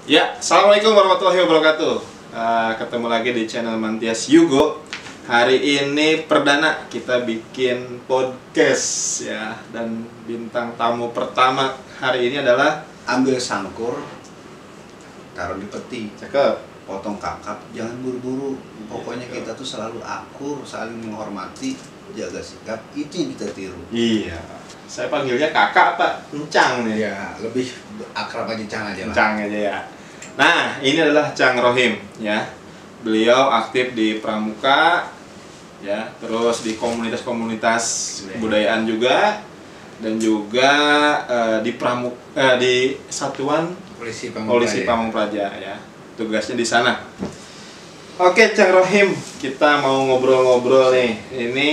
Ya, assalamualaikum warahmatullahi wabarakatuh. Ketemu lagi di channel Mantias Yugo. Hari ini perdana kita bikin podcast ya, dan bintang tamu pertama hari ini adalah Ambil sangkur, taruh di peti, cakep. potong kakap, jangan buru-buru. Pokoknya kita tuh selalu akur, saling menghormati, jaga sikap, itu yang kita tiru. Iya, saya panggilnya kakak apa? Encang nih. Ya, lebih akrab aja Cang aja lah. Encang aja ya. Nah, ini adalah Cang Rohim ya. Beliau aktif di Pramuka ya, terus di komunitas-komunitas kebudayaan juga, dan juga di Satuan Polisi Pamung Praja ya. Tugasnya di sana. Oke, Cang Rohim, kita mau ngobrol-ngobrol nih. Ini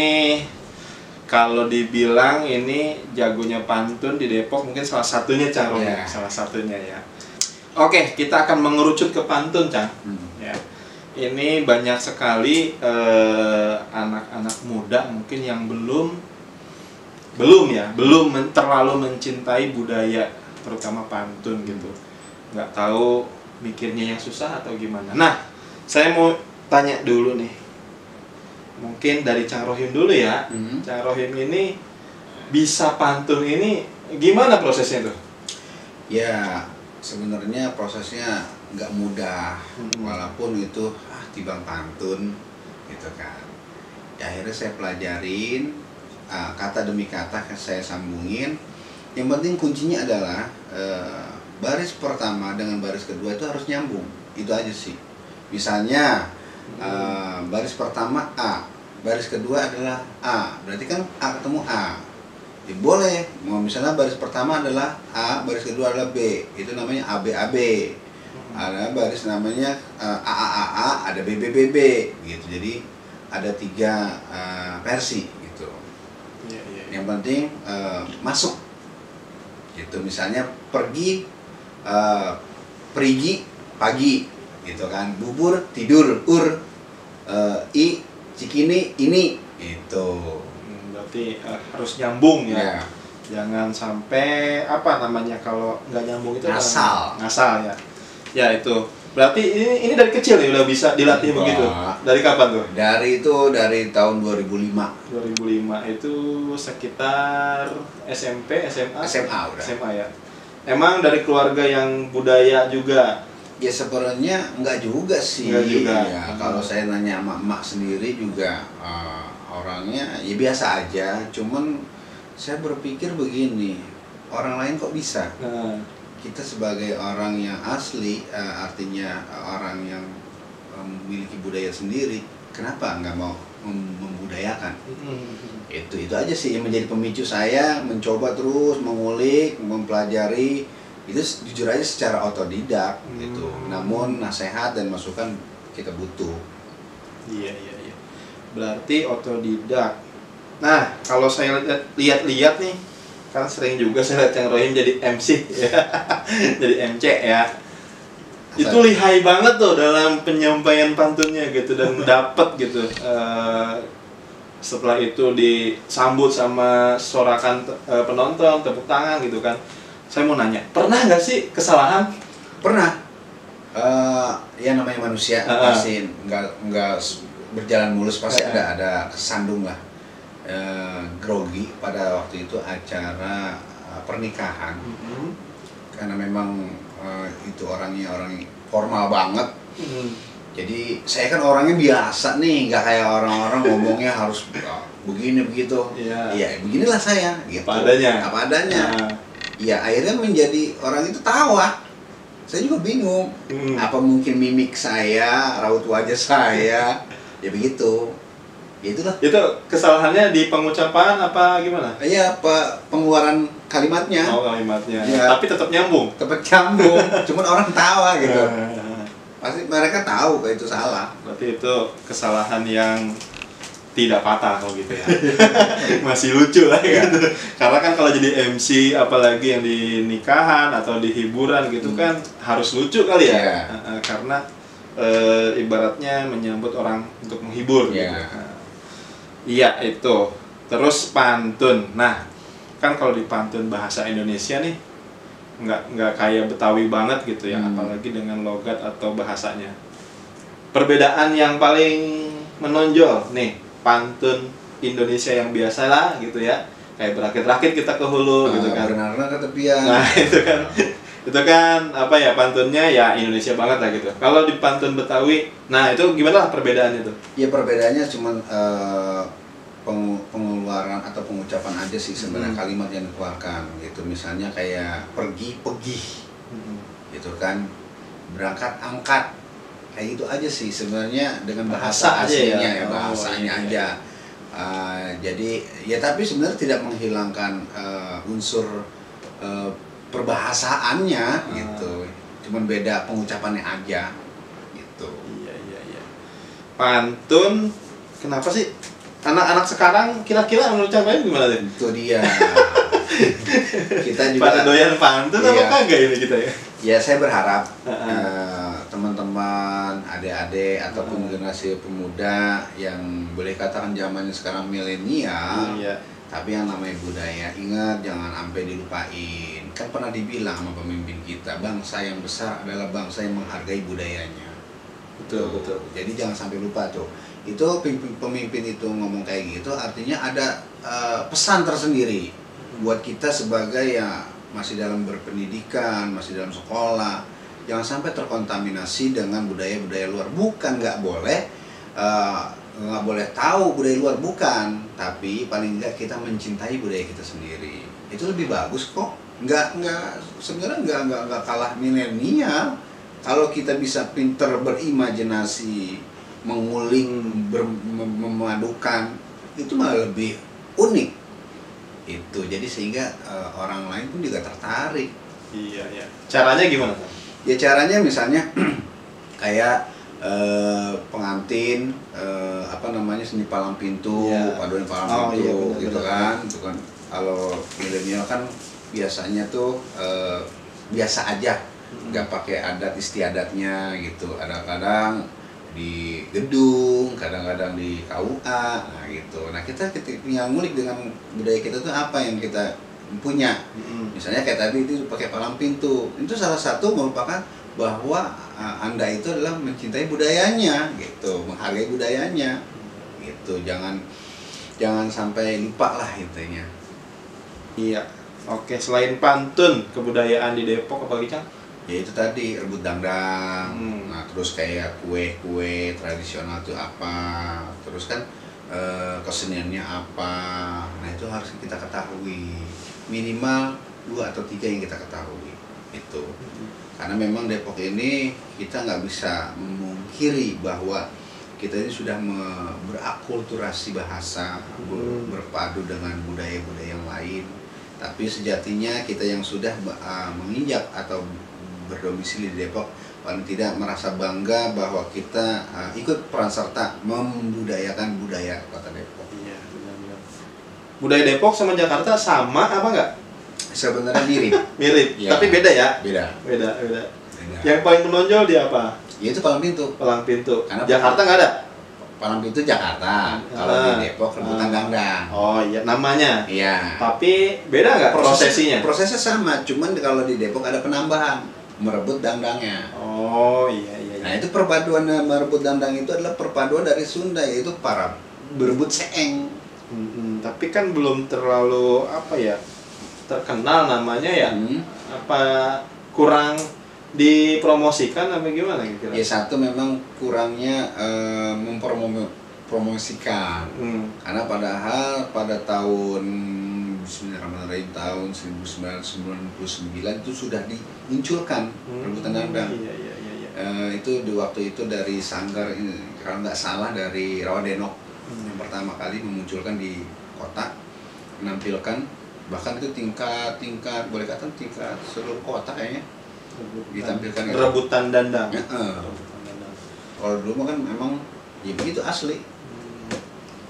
kalau dibilang ini jagonya pantun di Depok, mungkin salah satunya Cang Rohim, Yeah. salah satunya ya. Oke, kita akan mengerucut ke pantun, Cang. Ya. Ini banyak sekali anak-anak muda mungkin yang belum terlalu mencintai budaya, terutama pantun gitu. Nggak tahu mikirnya yang susah atau gimana. Nah, saya mau tanya dulu nih. Mungkin dari Cang Rohim dulu ya. Cang Rohim ini bisa pantun ini gimana prosesnya tuh? Ya, sebenarnya prosesnya nggak mudah, walaupun itu tibang pantun gitu kan. Ya, akhirnya saya pelajarin kata demi kata, saya sambungin. Yang penting kuncinya adalah baris pertama dengan baris kedua itu harus nyambung, itu aja sih. Misalnya baris pertama A, baris kedua adalah A, berarti kan A ketemu A. Ya, boleh, mau misalnya baris pertama adalah A, baris kedua adalah B, itu namanya AB. Ada baris namanya AAAA, ada BBBB gitu. Jadi ada 3 versi gitu. Yang penting masuk gitu. Misalnya pergi, perigi, pagi gitu kan. Bubur, tidur, i, cikini, ini itu. Berarti harus nyambung ya. Ya. Jangan sampai apa namanya, kalau nggak nyambung itu ngasal ya. Ya itu. Berarti ini dari kecil ya udah bisa dilatih begitu. Dari kapan tuh? Dari tahun 2005. 2005 itu sekitar SMP, SMA. SMA udah. SMA ya. Emang dari keluarga yang budaya juga? Ya sebenarnya enggak juga sih. Enggak juga. Ya, kalau saya nanya sama emak sendiri juga orangnya ya biasa aja. Cuman saya berpikir begini, orang lain kok bisa? Nah, Kita sebagai orang yang asli, artinya orang yang memiliki budaya sendiri, kenapa nggak mau membudayakan? Itu aja sih yang menjadi pemicu saya mencoba terus mengulik, mempelajari. Itu jujur aja secara otodidak gitu. Namun nasihat dan masukan kita butuh. Iya. Berarti otodidak. Nah, kalau saya lihat nih, kan sering juga saya lihat Cang Rohim jadi MC ya. Jadi MC ya. Itu lihai banget tuh dalam penyampaian pantunnya gitu, dan dapet gitu. Setelah itu disambut sama sorakan penonton, tepuk tangan gitu kan. Saya mau nanya, pernah nggak sih kesalahan? Pernah. Ya namanya manusia pasti nggak berjalan mulus, pasti ada kesandung lah. Grogi pada waktu itu acara pernikahan, karena memang itu orangnya orang formal banget. Jadi saya kan orangnya biasa nih, nggak kayak orang-orang ngomongnya harus begini begitu. Ya beginilah saya gitu. Apa adanya. Ya akhirnya menjadi orang itu tawa. Saya juga bingung. Apa mungkin mimik saya, raut wajah saya, ya begitu. Ya itulah. Itu kesalahannya di pengucapan apa gimana? Iya, pengeluaran kalimatnya. Oh, kalimatnya. Ya. Tapi tetap nyambung. Tetap nyambung. Cuman orang tawa gitu. Pasti mereka tahu kalau itu salah. Berarti itu kesalahan yang tidak fatal kalau gitu ya. Masih lucu lah gitu. Karena kan kalau jadi MC, apalagi yang di nikahan atau di hiburan gitu kan harus lucu kali ya. Karena ibaratnya menyambut orang untuk menghibur gitu. Iya itu. Terus pantun. Nah, kan kalau di pantun bahasa Indonesia nih, nggak kayak Betawi banget gitu ya, apalagi dengan logat atau bahasanya. Perbedaan yang paling menonjol nih, pantun Indonesia yang biasa lah gitu ya, kayak berakit-rakit kita ke hulu gitu kan, benar-benar ke tepian. nah itu kan apa ya, pantunnya ya Indonesia banget lah gitu. Kalau di pantun Betawi, nah itu gimana lah perbedaannya tuh? Ya perbedaannya cuman pengeluaran atau pengucapan aja sih sebenarnya, kalimat yang dikeluarkan gitu. Misalnya kayak pergi gitu kan, berangkat angkat, kayak gitu aja sih sebenarnya, dengan bahasa aslinya ya, bahasanya aja. Jadi ya, tapi sebenarnya tidak menghilangkan unsur perbahasaannya gitu, cuman beda pengucapannya aja gitu. Iya. Pantun kenapa sih anak-anak sekarang kira-kira mengucapnya gimana deh? Itu dia. Kita juga pada doyan pantun apa kagak ini kita ya? Ya saya berharap teman-teman, adik-adik ataupun generasi pemuda yang boleh katakan zamannya sekarang milenial, tapi yang namanya budaya, ingat jangan sampai dilupain. Kan pernah dibilang sama pemimpin kita, bangsa yang besar adalah bangsa yang menghargai budayanya. Betul. Jadi jangan sampai lupa tuh. Itu pemimpin itu ngomong kayak gitu, artinya ada pesan tersendiri buat kita sebagai ya masih dalam berpendidikan, masih dalam sekolah. Jangan sampai terkontaminasi dengan budaya-budaya luar. Bukan nggak boleh tahu budaya luar, bukan, tapi paling nggak kita mencintai budaya kita sendiri. Itu lebih bagus kok. Sebenarnya nggak kalah milenial. Kalau kita bisa pinter berimajinasi, mengulik, memadukan, itu malah lebih unik. Itu jadi sehingga orang lain pun juga tertarik. Iya. Caranya gimana tuh? Ya caranya misalnya kayak pengantin seni palang pintu, paduan palang pintu, gitu kan. Itu kan kalau milenial kan biasanya tuh biasa aja, nggak pakai adat istiadatnya gitu. Kadang-kadang di gedung, kadang-kadang di KUA, nah gitu. Nah kita yang ngulik dengan budaya kita tuh apa yang kita punya. Misalnya kayak tadi itu pakai palang pintu, itu salah satu merupakan bahwa Anda itu adalah mencintai budayanya gitu, menghargai budayanya gitu. Jangan sampai lupa lah intinya. Iya. Oke, selain pantun, kebudayaan di Depok apa lagi, Cang? Ya itu tadi, rebut dangdang. Nah terus kayak kue tradisional itu apa, terus kan keseniannya apa. Nah itu harus kita ketahui, minimal 2 atau 3 yang kita ketahui itu. Karena memang Depok ini kita nggak bisa memungkiri bahwa kita ini sudah berakulturasi bahasa, berpadu dengan budaya-budaya yang lain. Tapi sejatinya kita yang sudah menginjak atau berdomisili di Depok paling tidak merasa bangga bahwa kita ikut peran serta membudayakan budaya Kota Depok. Iya, benar-benar. Budaya Depok sama Jakarta sama apa enggak? Sebenarnya mirip. Mirip, ya, tapi beda ya? Beda. Yang paling menonjol di apa? Ya itu palang pintu. Palang pintu. Karena Jakarta nggak ada? Palang pintu Jakarta. Kalau di Depok rebutan dangdang. Oh iya, namanya. Iya. Tapi beda nggak prosesinya? Prosesnya sama, cuman kalau di Depok ada penambahan, merebut dangdangnya. Oh iya. Nah itu perpaduan merebut dangdang itu adalah perpaduan dari Sunda, yaitu para berebut seeng. Tapi kan belum terlalu terkenal namanya ya. Apa kurang dipromosikan apa gimana kira-kira? Ya satu memang kurangnya mempromosikan. Karena padahal pada tahun Bismillahirrahmanirrahim tahun 1999 itu sudah dimunculkan rebutan dangdang. Iya. Itu di waktu itu dari Sanggar, kalau nggak salah dari Rawadenok yang pertama kali memunculkan di kota, menampilkan, bahkan itu tingkat boleh katakan tingkat seluruh kota kayaknya ditampilkan rebutan dangdang. Kalau dulu kan memang ya begitu asli.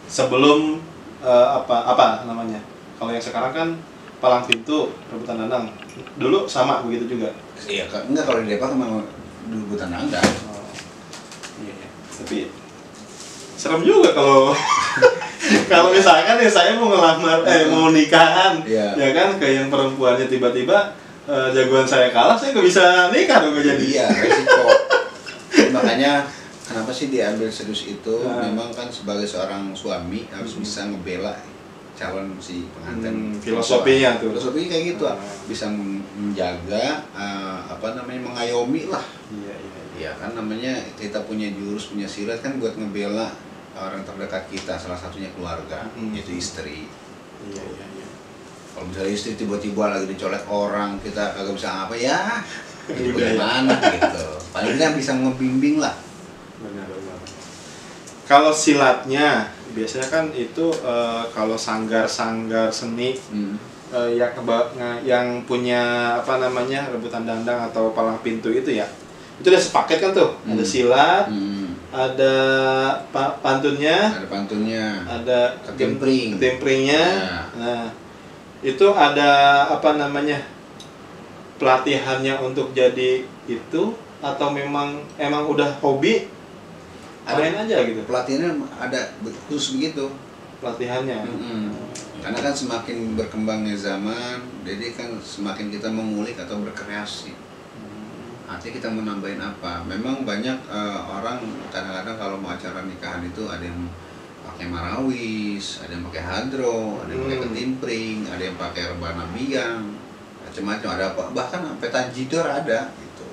Sebelum apa namanya? Kalau yang sekarang kan palang pintu, rebutan dangdang. Dulu sama begitu juga. Iya, enggak, kalau di Depok memang rebutan dangdang. Iya. Tapi serem juga kalau kalau misalkan ya saya mau ngelamar mau nikahan, ya kan, ke yang perempuannya tiba-tiba jagoan saya kalah, saya nggak bisa nikah dong jadi. Iya, resiko. Makanya kenapa sih diambil serius itu? Memang kan sebagai seorang suami harus bisa ngebela calon si pengantin. Filosofinya tuh. Filosofinya kayak gitu, bisa menjaga mengayomi lah. Iya. Ya kan namanya kita punya jurus, punya silat kan buat ngebela orang terdekat kita, salah satunya keluarga, yaitu istri. Iya. Kalau misalnya istri tiba-tiba lagi dicolek orang, kita agak bisa apa ya? Bagaimana gitu. Paling nggak bisa ngebimbing lah. Benar. Kalau silatnya biasanya kan itu kalau sanggar seni yang punya rebutan dandang atau palang pintu itu ya, itu udah sepaket kan tuh. Ada silat, ada pantunnya, ada ketimpringnya. Nah, itu ada pelatihannya untuk jadi itu, atau emang udah hobi main aja gitu? Pelatihannya ada khusus begitu pelatihannya. Karena kan semakin berkembangnya zaman, jadi kan semakin kita mengulik atau berkreasi. Artinya kita mau nambahin apa? Memang banyak orang kadang-kadang kalau mau acara nikahan itu ada yang pakai marawis, ada yang pakai hadro, ada yang pakai ketimpring, ada yang pakai rebana biang, macam-macam. Ada apa? Bahkan sampai tanjidor ada gitu.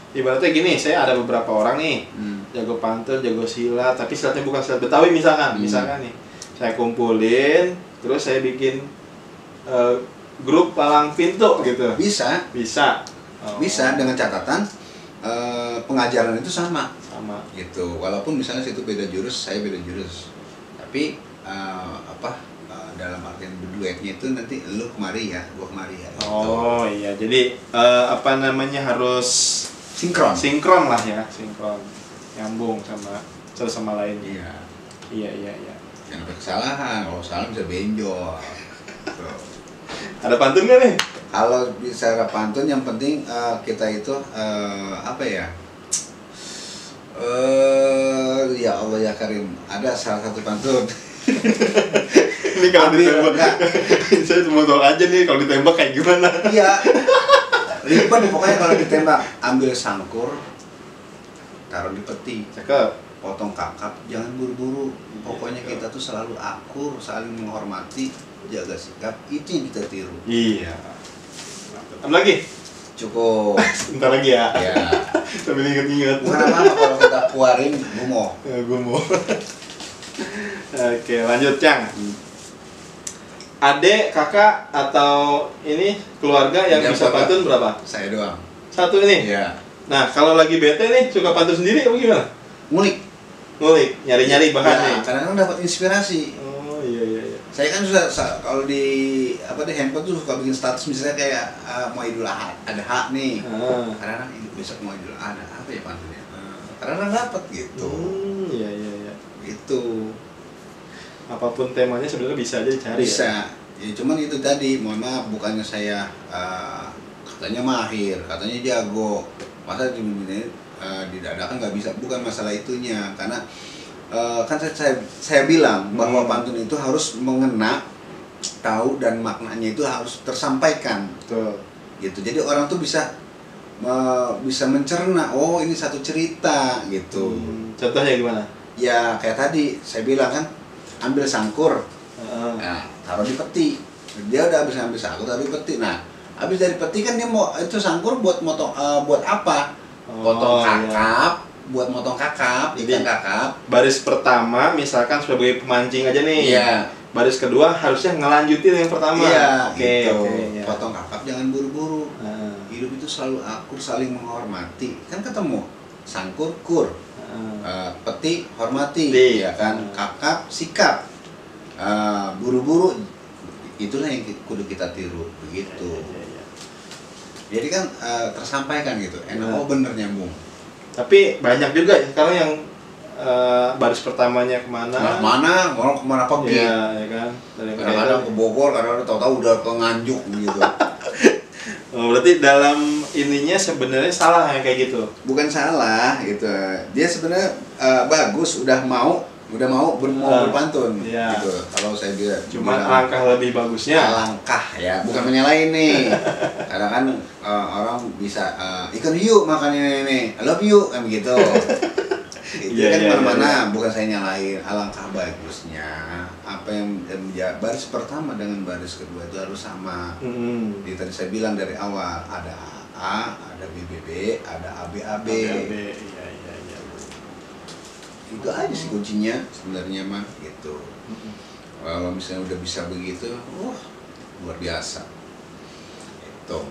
Ibaratnya gini, saya ada beberapa orang nih, jago pantun, jago silat, tapi silatnya bukan silat Betawi misalkan nih, saya kumpulin, terus saya bikin grup palang pintu gitu. Bisa. Bisa dengan catatan pengajaran itu sama gitu. Walaupun misalnya situ beda jurus, saya beda jurus, tapi dalam artian berduetnya itu nanti lu kemari ya, gua kemari ya. Gitu. Iya, jadi harus sinkron lah ya, nyambung satu sama lain. Iya. Jangan sampai kesalahan, kalau salah bisa benjol. Ada pantun nggak nih? Kalau bicara pantun yang penting kita itu ya Allah ya Karim, ada salah satu pantun. Ini kalau ditembak, saya cuma tahu aja nih kalau ditembak kayak gimana. Iya, ribet pokoknya kalau ditembak. Ambil sangkur, taruh di peti, potong kakap, jangan buru-buru. Pokoknya kita tuh selalu akur, saling menghormati, jaga sikap, itu yang kita tiru. Iya. Apa lagi? Cukup. Bentar lagi ya. Ya. Sambil inget-inget. Bukan apa-apa kalau kita keluarin gumoh. Gumoh. Oke, lanjut Cang. Adek, kakak, atau ini keluarga yang bisa pantun berapa? Saya doang. Satu ini? Iya. Nah, kalau lagi bete nih, suka pantun sendiri apa gimana? Ngulik, nyari-nyari bahannya. Kadang-kadang dapat inspirasi. Oh iya. Saya kan kalau di handphone tuh suka bikin status misalnya kayak mau Idul Adha, ada hak nih. Kadang-kadang besok mau Idul Adha, apa ya pantunnya? Kadang-kadang dapat gitu. Iya. Gitu. Apapun temanya sebenarnya bisa aja dicari. Bisa. Ya cuman itu tadi, mohon maaf, bukannya saya katanya mahir, katanya jago. Masa didadakan nggak bisa, bukan masalah itunya. Karena kan saya bilang bahwa pantun itu harus mengena, tahu, dan maknanya itu harus tersampaikan. Betul. Gitu. Jadi orang tuh bisa mencerna, oh ini satu cerita gitu. Contohnya gimana? Ya kayak tadi saya bilang kan, ambil sangkur, nah, taruh di peti. Dia udah habis ambil sangkur, taruh di peti. Nah, habis dari peti kan dia mau itu sangkur buat buat apa? Potong kakap. Iya. Buat motong kakap, ikan kakap. Baris pertama misalkan sebagai pemancing aja nih. Iya. Baris kedua harusnya ngelanjutin yang pertama. Iya, gitu. Ya. Potong kakap jangan buru-buru. Hidup itu selalu akur, saling menghormati. Kan ketemu sangkur kur, peti hormati, ya kan, kakap sikap, buru-buru, itulah yang kudu kita tiru begitu. Jadi kan tersampaikan gitu, enak, oh bener nyambung. Tapi banyak juga ya sekarang yang baris pertamanya kemana? Kemana pergi? Iya, ya kan. Kadang-kadang ke Bogor, kadang-kadang tahu-tahu udah ke Nganjuk gitu. Berarti dalam ininya sebenarnya salah ya kayak gitu? Bukan salah gitu. Dia sebenarnya bagus, udah mau udah mau berpantun Iya. gitu. Kalau saya Cuma bilang, alangkah lebih bagusnya. alangkah ya, bukan menyalahin nih. Kadang kan orang bisa ikan hiu makan ini, I love you kan gitu. Itu Iya, kan iya, mana-mana, iya. bukan saya nyalahin. Alangkah bagusnya apa yang baris pertama dengan baris kedua itu harus sama. Jadi tadi saya bilang dari awal ada A, ada BBB, ada ABAB. Iya. Itu aja sih kuncinya sebenarnya mah gitu. Kalau misalnya udah bisa begitu, wah luar biasa. Itu.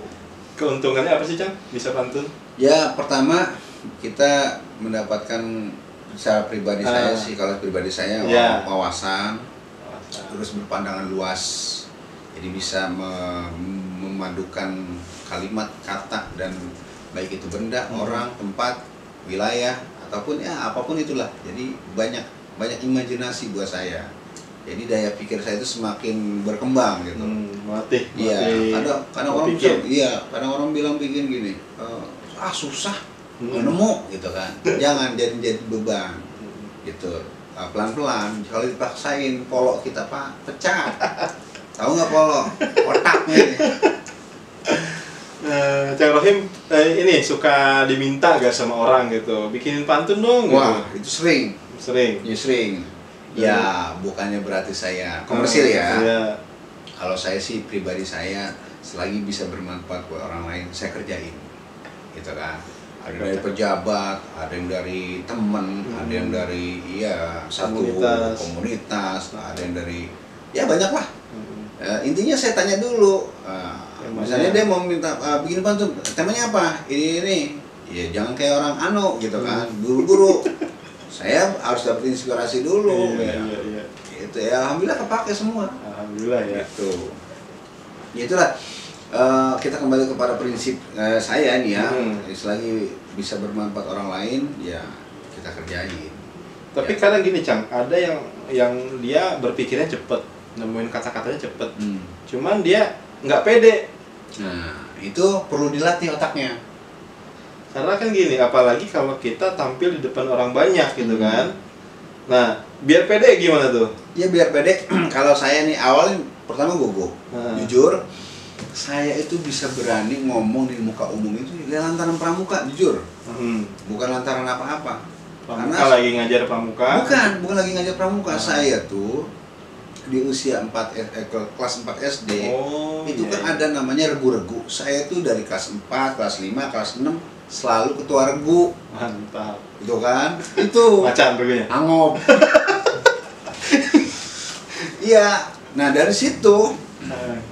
Keuntungannya apa sih, Cang? Bisa pantun? Ya pertama kita mendapatkan secara pribadi saya sih, kalau pribadi saya Ya. wawasan, terus berpandangan luas, jadi bisa memadukan kalimat, kata, dan baik itu benda, orang, tempat, wilayah, ataupun ya apapun itulah. Jadi banyak imajinasi buat saya. Jadi daya pikir saya itu semakin berkembang gitu. Melatih. Iya, kadang orang pikir. kadang orang bilang bikin gini, susah, nggak nemu gitu kan. Jangan jadi beban gitu. Pelan-pelan, kalau dipaksain polok kita pecah. Tahu nggak polok? Otaknya. Cang Rohim ini suka diminta gak sama orang gitu, bikinin pantun dong gitu. Wah, itu sering. Sering. Ya, bukannya berarti saya komersil ya. Iya. Kalau saya sih pribadi saya selagi bisa bermanfaat buat orang lain, saya kerjain. Gitu kan. Ada dari pejabat, ada yang dari teman, ada yang dari satu komunitas, ada yang dari banyak lah. Intinya saya tanya dulu. Misalnya dia mau minta bikin pantun, temanya apa? Ini. Ya jangan kayak orang gitu kan, buru-buru. Saya harus dapat inspirasi dulu. Iya. Itu ya, alhamdulillah kepake semua. Alhamdulillah ya. Gitu. Ya itulah. Kita kembali kepada prinsip saya nih ya. Selagi bisa bermanfaat orang lain, ya kita kerjain. Tapi kadang gini, Cang, ada yang dia berpikirnya cepet, nemuin kata-katanya cepet. Cuman dia nggak pede. Nah, itu perlu dilatih otaknya. Karena kan gini, apalagi kalau kita tampil di depan orang banyak gitu kan. Nah, biar pede gimana tuh? Ya biar pede. Kalau saya nih awalnya pertama gugup. Jujur, saya itu bisa berani ngomong di muka umum itu lantaran pramuka, jujur. Bukan lantaran apa-apa. Pramuka lagi ngajar pramuka? Bukan lagi ngajar pramuka. Saya tuh di usia kelas 4 SD, itu kan ada namanya regu-regu. Saya tuh dari kelas 4, kelas 5, kelas 6 selalu ketua regu. Mantap. Itu kan? Itu Macan regunya? Angop. Iya. Nah, dari situ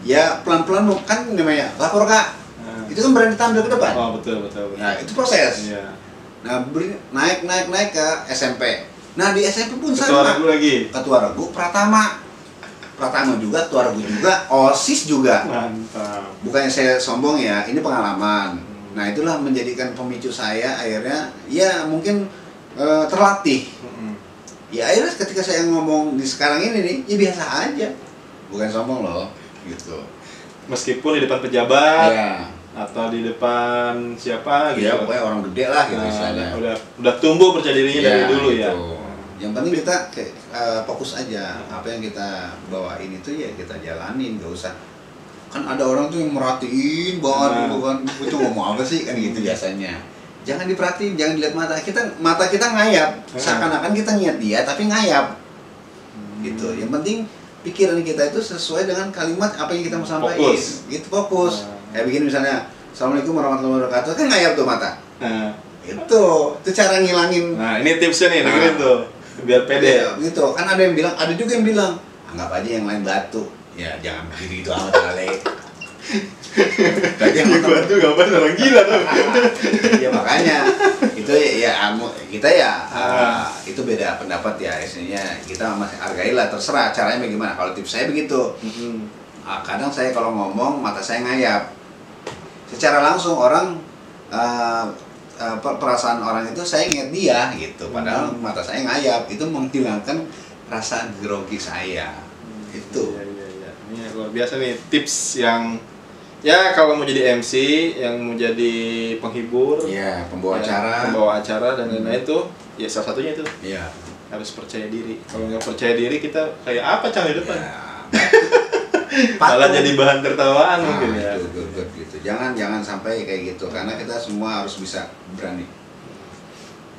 ya pelan-pelan kan namanya lapor Kak. Itu kan berani tampil ke depan. Oh, betul. Nah, itu proses. Iya. Nah, naik ke SMP. Nah, di SMP pun Ketua sama. regu lagi? Ketua regu Pratama juga, ketua regu juga, OSIS juga. Mantap. Bukannya saya sombong ya, ini pengalaman. Nah, itulah menjadikan pemicu saya akhirnya ya mungkin terlatih. Ya akhirnya ketika saya ngomong di sekarang ini nih, ya biasa aja. Bukan sombong loh, gitu. Meskipun di depan pejabat, Ya. atau di depan siapa gitu. Ya, pokoknya orang gede lah gitu istilahnya. Udah tumbuh percaya dirinya dari dulu gitu. ya. Yang penting kita fokus aja. Apa yang kita bawain itu ya kita jalanin, gak usah. Kan ada orang tuh yang merhatiin banget gitu kan. Itu ngomong apa sih kan gitu biasanya. Jangan diperhatiin, jangan dilihat mata kita ngayap. Seakan-akan kita niat dia tapi ngayap. Gitu. Yang penting pikiran kita itu sesuai dengan kalimat apa yang kita mau sampaikan. Gitu, fokus. Kayak begini misalnya, Assalamualaikum warahmatullahi wabarakatuh, kan ngayap tuh mata. Itu cara ngilangin. Nah, ini tipsnya nih, dengerin tuh. Biar pede. Gitu. Kan ada juga yang bilang, anggap aja yang lain batu. Ya, jangan begitu amat kali. Tadi yang batu ngapain orang gila tuh. Ya makanya itu ya kita ya itu beda pendapat ya, istilahnya kita masih hargailah, terserah caranya bagaimana. Kalau tips saya begitu. Kadang saya kalau ngomong mata saya ngayap. Secara langsung orang perasaan orang itu saya ingat dia gitu, padahal mata saya ngayap. Itu menghilangkan rasa grogi saya. Itu. Iya. Ini luar biasa nih tips yang ya kalau mau jadi MC, yang mau jadi penghibur, Iya, pembawa acara dan lain-lain tuh, ya salah satunya itu. Iya. harus percaya diri. Kalau nggak percaya diri kita kayak apa Cang di depan? Ya, Malah jadi bahan tertawaan mungkin ya. Itu, gitu. Jangan sampai kayak gitu karena kita semua harus bisa berani.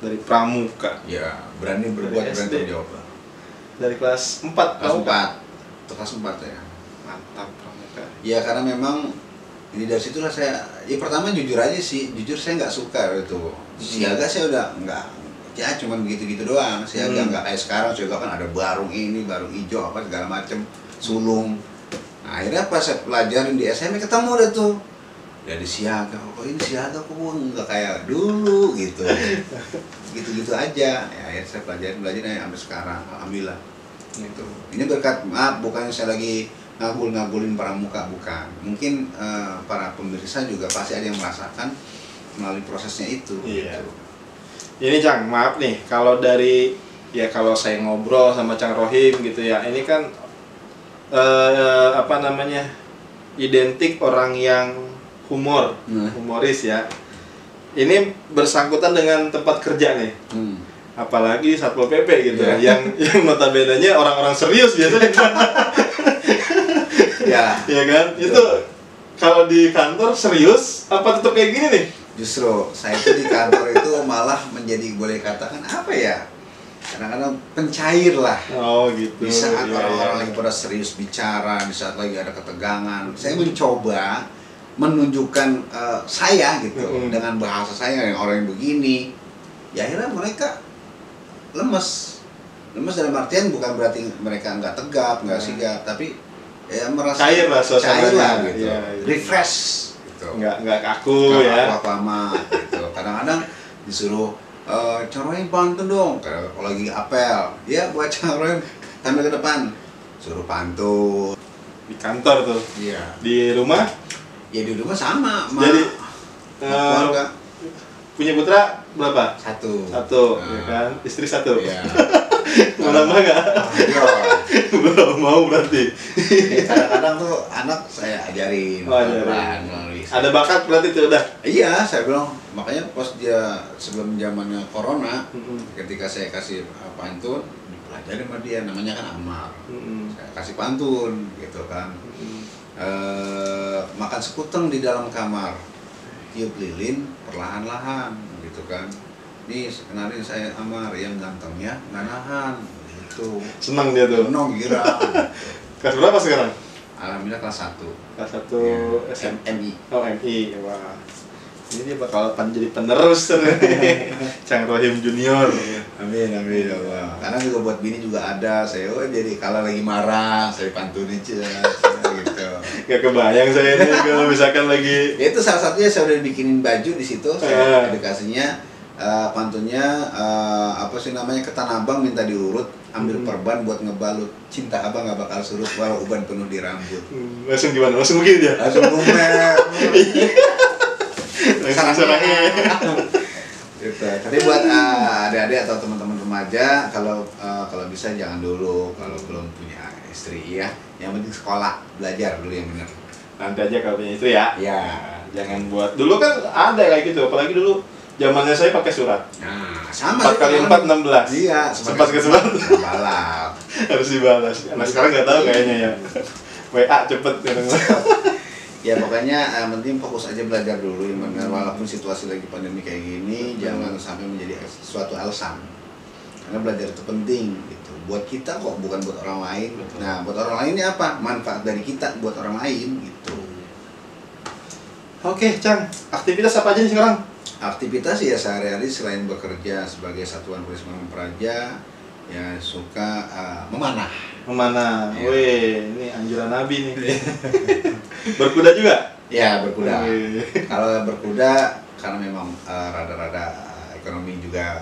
Dari pramuka. Ya, berani berbuat, berani tanggung jawab. Dari kelas 4 Kelas 4. Kelas 4 ya. Mantap pramuka. Ya karena memang ini dari situlah saya, ya pertama jujur aja sih, jujur saya nggak suka itu. Siaga saya udah nggak, ya cuman begitu-gitu doang. Siaga nggak kayak sekarang, siaga kan ada barung ini, barung hijau apa segala macem, sulung. Nah, akhirnya pas saya pelajarin di SMA ketemu deh tuh. Dari siaga, kok ini siaga kok nggak kayak dulu gitu. Gitu-gitu aja. Ya akhirnya saya pelajarin sampai sekarang, alhamdulillah. Gitu. Ini berkat, maaf bukannya saya lagi ngagulin pramuka, bukan. Mungkin para pemirsa juga pasti ada yang merasakan melalui prosesnya itu. Iya. Gitu. Ini Cang, maaf nih, kalau dari ya kalau saya ngobrol sama Cang Rohim gitu ya, ini kan apa namanya, identik orang yang humoris ya. Ini bersangkutan dengan tempat kerja nih. Apalagi Satpol PP gitu yang notabene-nya orang-orang serius biasanya. Ya kan? Itu kalau di kantor serius apa tetap kayak gini nih? Justru saya itu di kantor itu malah menjadi, boleh katakan apa ya? Kadang-kadang pencair lah. Oh gitu. Di saat orang-orang lagi pada serius bicara, di saat lagi ada ketegangan, saya mencoba menunjukkan saya gitu dengan bahasa saya yang orang yang begini. Ya akhirnya mereka lemes dalam artian bukan berarti mereka nggak tegap, nggak sigap, tapi ya merasa cair lah suasananya gitu. Ya. Refresh gitu. Nggak kaku ya. Apa amat gitu. Kadang-kadang disuruh Coroin pantun dong, kalau lagi apel, ya buat Coroin tampil ke depan, suruh pantun. Di kantor tuh. Iya. Di rumah? Ya di rumah sama. Jadi keluarga. Punya putra berapa? Satu, ya kan? Istri satu. Iya. Mau nambah nggak? Belum mau berarti. Kadang-kadang tuh anak saya ajarin. Ada bakat berarti tuh udah. Iya, saya bilang makanya pas dia sebelum zamannya corona, ketika saya kasih pantun, dipelajari sama dia, namanya kan Ammar. Saya kasih pantun gitu kan. Makan sekuteng di dalam kamar, tiup lilin perlahan-lahan gitu kan. Nih kenalin saya Ammar yang gantengnya nggak nahan gitu. Senang dia tuh. Senang girang. Kelas berapa sekarang? Alhamdulillah kelas 1. Kelas 1 ya, MI. Oh MI, wah. Ini dia bakal jadi penerus Cang Rohim Junior. Amin ya Allah. Karena juga buat bini juga ada, saya jadi kalau lagi marah saya pantunin aja gitu. Gak kebayang saya ini kalau misalkan lagi. Itu salah satunya saya udah bikinin baju di situ, saya edukasinya pantunnya apa sih namanya, ketan abang minta diurut, ambil perban buat ngebalut, cinta abang gak bakal surut walau uban penuh di rambut. Langsung gimana? Langsung begini dia? Langsung bumer. Sarangnya. Gitu. Tapi buat adik-adik atau teman-teman remaja, kalau bisa jangan dulu kalau belum punya istri ya. Yang penting sekolah, belajar dulu yang benar. Nanti aja kalau punya istri ya. Ya. Jangan buat. Dulu kan ada kayak gitu, apalagi dulu zamannya saya pakai surat. Nah, sama 4 kali 4 16. Iya, sempat ke surat. Balap. Harus dibalas. Nah, sekarang nggak tahu kayaknya ya. WA cepet Ya pokoknya penting fokus aja belajar dulu yang benar, walaupun situasi lagi pandemi kayak gini, jangan sampai menjadi suatu alasan. Karena belajar itu penting gitu. Buat kita kok, bukan buat orang lain. Betul. Nah, buat orang lain ini apa? Manfaat dari kita buat orang lain gitu. Oke, Cang. Aktivitas apa aja nih sekarang? Aktivitas ya sehari-hari selain bekerja sebagai Satuan Polisi Pamung Praja, ya suka memanah. Memanah. Ya. Wih, ini anjuran Nabi nih. Berkuda juga? Ya, berkuda. Wih. Kalau berkuda karena memang rada-rada ekonomi juga.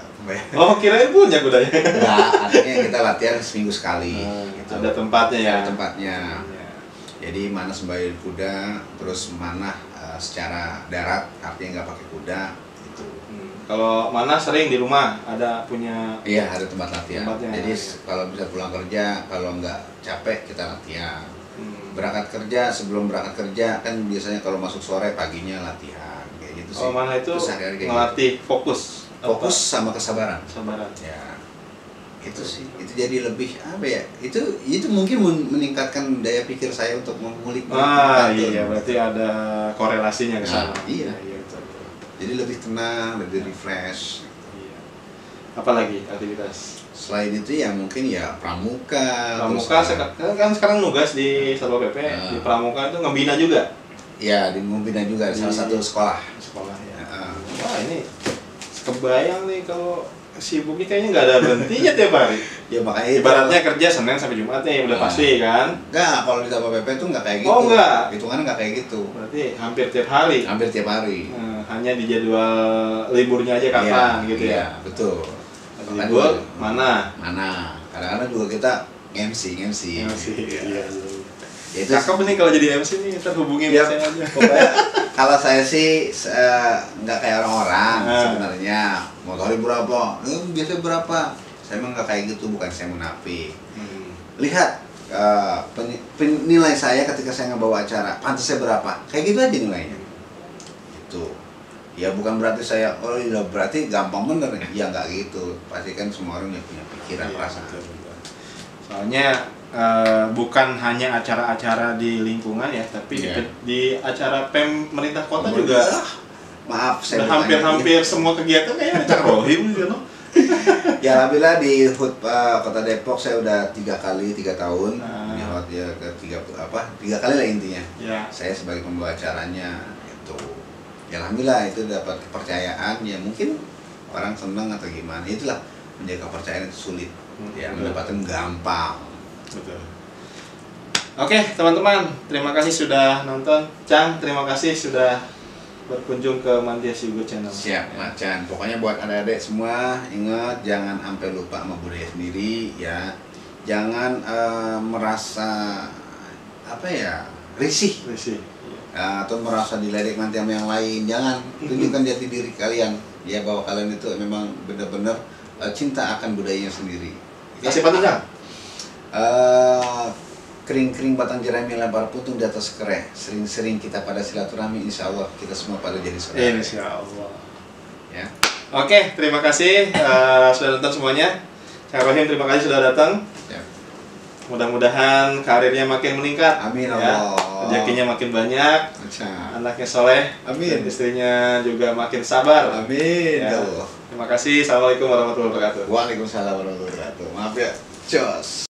Oh, kirain punya kudanya. Nah, artinya kita latihan seminggu sekali. Gitu. Ada tempatnya ya? Ada tempatnya. Ya. Jadi mana sembari kuda, terus mana secara darat, artinya nggak pakai kuda. Gitu. Kalau mana sering di rumah ada punya. Iya, ada tempat latihan. Tempatnya, Jadi ya. kalau bisa pulang kerja, kalau nggak capek kita latihan. Berangkat kerja, sebelum berangkat kerja kan biasanya kalau masuk sore paginya latihan kayak gitu sih. Oh, mana itu Terus hari-hari kayak ngelatih fokus. gitu. Fokus sama kesabaran. Kesabaran. Ya. Itu sih, itu jadi lebih apa ya? Itu mungkin meningkatkan daya pikir saya untuk mengulik. Iya, berarti ada korelasinya ke sana. Iya. Betul. Jadi lebih tenang, lebih refresh. Iya. Apalagi aktivitas? Selain itu ya mungkin ya pramuka. Pramuka kan sekarang nugas di Satpol PP, di pramuka itu ngebina juga. Ya, di membina juga di salah satu sekolah. Sekolah ya. Wah, ini kebayang nih kalau sibuknya kayaknya nggak ada berhentinya tiap hari. Ya makanya ibaratnya kerja Senin sampai Jumat nih udah pasti kan. Enggak, kalau di Satpol PP itu nggak kayak gitu. Oh enggak. Hitungannya nggak kayak gitu. Berarti hampir tiap hari. Hampir tiap hari. Hanya di jadwal liburnya aja kapan gitu ya. Iya, betul. Libur mana? Kadang-kadang juga kita MC. Iya. Ya, itu cakep nih kalau jadi MC nih, terhubungin ya, saya aja. Pokoknya kalau saya sih nggak kayak orang-orang sebenarnya. Motornya berapa? Biasanya berapa? Saya emang nggak kayak gitu, bukan saya munafik. Lihat nilai saya ketika saya ngebawa acara, pantasnya berapa? Kayak gitu aja nilainya. Itu. Ya bukan berarti saya, oh iya berarti gampang bener. Ya nggak gitu. Pasti kan semua orang punya pikiran, perasaan. Soalnya bukan hanya acara-acara di lingkungan ya, tapi di acara pemerintah kota juga. Maaf, saya hampir semua kegiatan kayaknya ada rohim gitu. Ya alhamdulillah di HUT Kota Depok saya udah 3 tahun di HUT ya tiga kali lah intinya. Saya sebagai pembawa acaranya itu. Ya alhamdulillah itu dapat kepercayaan, ya mungkin orang senang atau gimana, itulah menjaga kepercayaan itu sulit. Ya mendapatkan gampang. Betul. Oke teman-teman, terima kasih sudah nonton. Cang, terima kasih sudah berkunjung ke Mantias Yugo Channel. Siap, Macan. Pokoknya buat adik-adik semua, ingat jangan sampai lupa sama budaya sendiri ya. Jangan merasa risih. Atau merasa diledek nanti sama yang lain. Jangan, tunjukkan jati diri kalian ya, bahwa kalian itu memang benar-benar cinta akan budayanya sendiri. Kasih pantun, Cang. Kering-kering batang jerami, lebar puntung di atas kereh. Sering-sering kita pada silaturahmi, insya Allah kita semua pada jadi saudara. Insya Allah. Ya. Oke, terima kasih sudah nonton semuanya. Kang Rohim, terima kasih sudah datang. Ya. Mudah-mudahan karirnya makin meningkat. Amin ya. Allah. Rezekinya makin banyak. Anaknya soleh. Amin. Dan istrinya juga makin sabar. Amin. Ya. Terima kasih. Assalamualaikum warahmatullahi wabarakatuh. Waalaikumsalam warahmatullahi wabarakatuh. Maaf ya. Cos.